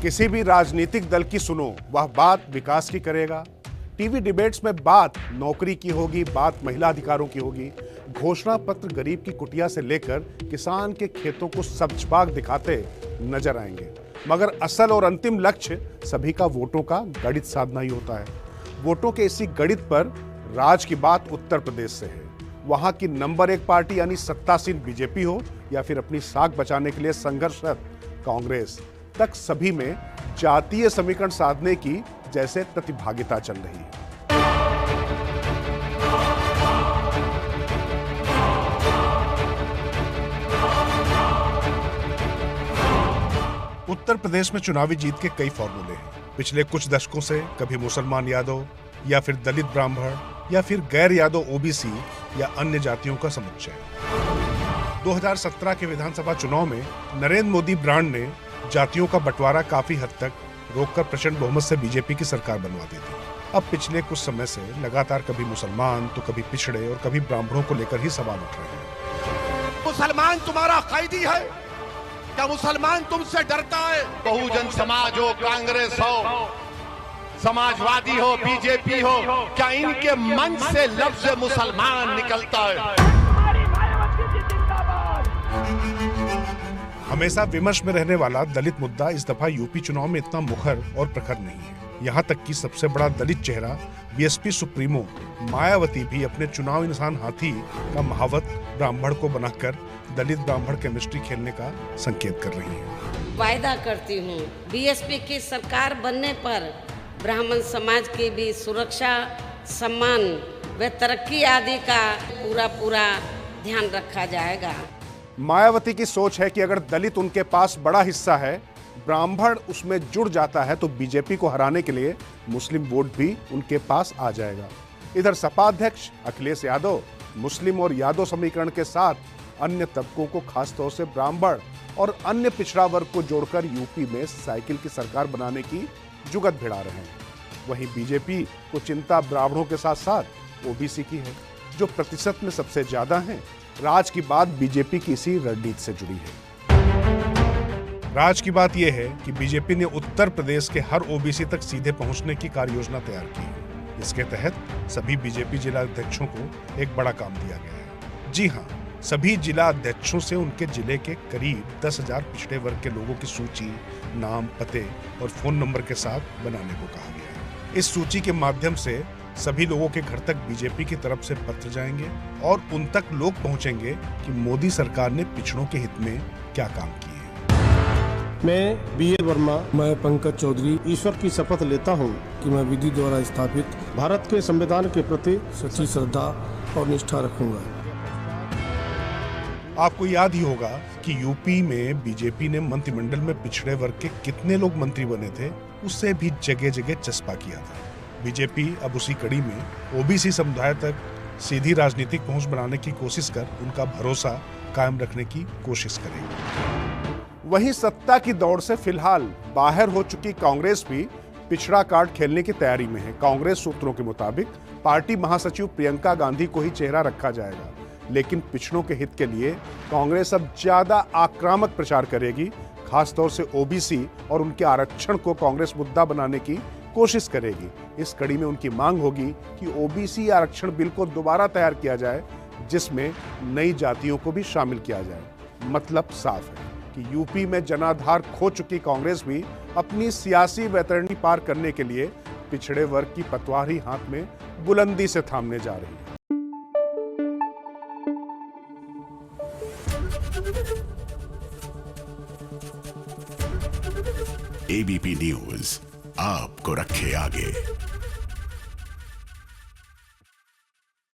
किसी भी राजनीतिक दल की सुनो, वह बात विकास की करेगा। टीवी डिबेट्स में बात नौकरी की होगी, बात महिला अधिकारों की होगी। घोषणा पत्र गरीब की कुटिया से लेकर किसान के खेतों को सब्ज-बाग दिखाते नजर आएंगे, मगर असल और अंतिम लक्ष्य सभी का वोटों का गणित साधना ही होता है। वोटों के इसी गणित पर राज की बात उत्तर प्रदेश से है। वहां की नंबर 1 पार्टी यानी सत्तासीन बीजेपी हो या फिर अपनी साख बचाने के लिए संघर्षरत कांग्रेस, तक सभी में जातीय समीकरण साधने की जैसे प्रतिभागिता चल रही है। उत्तर प्रदेश में चुनावी जीत के कई फॉर्मूले हैं। पिछले कुछ दशकों से कभी मुसलमान यादव या फिर दलित ब्राह्मण या फिर गैर यादव ओबीसी या अन्य जातियों का समुच्चय। 2017 के विधानसभा चुनाव में नरेंद्र मोदी ब्रांड ने जातियों का बंटवारा काफी हद तक रोककर प्रचंड बहुमत से बीजेपी की सरकार बनवा दी थी। अब पिछले कुछ समय से लगातार कभी मुसलमान तो कभी पिछड़े और कभी ब्राह्मणों को लेकर ही सवाल उठ रहे हैं। मुसलमान तुम्हारा कैदी है क्या? मुसलमान तुमसे डरता है? बहुजन समाज हो, कांग्रेस हो, समाजवादी हो, बीजेपी हो, क्या इनके मन से लफ्ज मुसलमान निकलता है? हमेशा विमर्श में रहने वाला दलित मुद्दा इस दफा यूपी चुनाव में इतना मुखर और प्रखर नहीं है। यहाँ तक कि सबसे बड़ा दलित चेहरा बीएसपी सुप्रीमो मायावती भी अपने चुनाव इंसान हाथी का महावत ब्राह्मण को बनाकर दलित ब्राह्मण केमिस्ट्री खेलने का संकेत कर रही है। वायदा करती हूँ बीएसपी की सरकार बनने पर ब्राह्मण समाज की भी सुरक्षा, सम्मान व तरक्की आदि का पूरा ध्यान रखा जाएगा। मायावती की सोच है कि अगर दलित उनके पास बड़ा हिस्सा है, ब्राह्मण उसमें जुड़ जाता है, तो बीजेपी को हराने के लिए मुस्लिम वोट भी उनके पास आ जाएगा। इधर सपा अध्यक्ष अखिलेश यादव मुस्लिम और यादव समीकरण के साथ अन्य तबकों को, खासतौर से ब्राह्मण और अन्य पिछड़ा वर्ग को जोड़कर यूपी में साइकिल की सरकार बनाने की जुगत भिड़ा रहे हैं। वहीं बीजेपी को चिंता ब्राह्मणों के साथ साथ ओबीसी की है, जो प्रतिशत में सबसे ज्यादा हैं। राज की बात बीजेपी की इसी रणनीति से जुड़ी है। राज की बात यह है कि बीजेपी ने उत्तर प्रदेश के हर ओबीसी तक सीधे पहुंचने की कार्ययोजना तैयार की है। इसके तहत सभी बीजेपी जिला अध्यक्षों को एक बड़ा काम दिया गया है। जी हां, सभी जिला अध्यक्षों से उनके जिले के करीब 10,000 पिछड़े वर्ग के लोगों की सूची नाम, पते और फोन नंबर के साथ बनाने को कहा गया है। इस सूची के माध्यम से सभी लोगों के घर तक बीजेपी की तरफ से पत्र जाएंगे और उन तक लोग पहुंचेंगे कि मोदी सरकार ने पिछड़ों के हित में क्या काम किए। मैं बी एल वर्मा, मैं पंकज चौधरी ईश्वर की शपथ लेता हूं कि मैं विधि द्वारा स्थापित भारत के संविधान के प्रति सच्ची श्रद्धा और निष्ठा रखूंगा। आपको याद ही होगा कि यूपी में बीजेपी ने मंत्रिमंडल में पिछड़े वर्ग के कितने लोग मंत्री बने थे, उससे भी जगह जगह चस्पा किया था। बीजेपी अब उसी कड़ी में ओबीसी समुदाय तक सीधी राजनीतिक पहुंच बनाने की कोशिश कर उनका भरोसा कायम रखने की कोशिश करेगी। वहीं सत्ता की दौड़ से फिलहाल बाहर हो चुकी कांग्रेस भी पिछड़ा कार्ड खेलने की तैयारी में है। कांग्रेस सूत्रों के मुताबिक पार्टी महासचिव प्रियंका गांधी को ही चेहरा रखा जाएगा, लेकिन पिछड़ों के हित के लिए कांग्रेस अब ज्यादा आक्रामक प्रचार करेगी। खासतौर से ओबीसी और उनके आरक्षण को कांग्रेस मुद्दा बनाने की कोशिश करेगी। इस कड़ी में उनकी मांग होगी कि ओबीसी आरक्षण बिल को दोबारा तैयार किया जाए, जिसमें नई जातियों को भी शामिल किया जाए। मतलब साफ है कि यूपी में जनाधार खो चुकी कांग्रेस भी अपनी सियासी वैतरणी पार करने के लिए पिछड़े वर्ग की पतवार ही हाथ में बुलंदी से थामने जा रही है। एबीपी न्यूज आपको रखे आगे।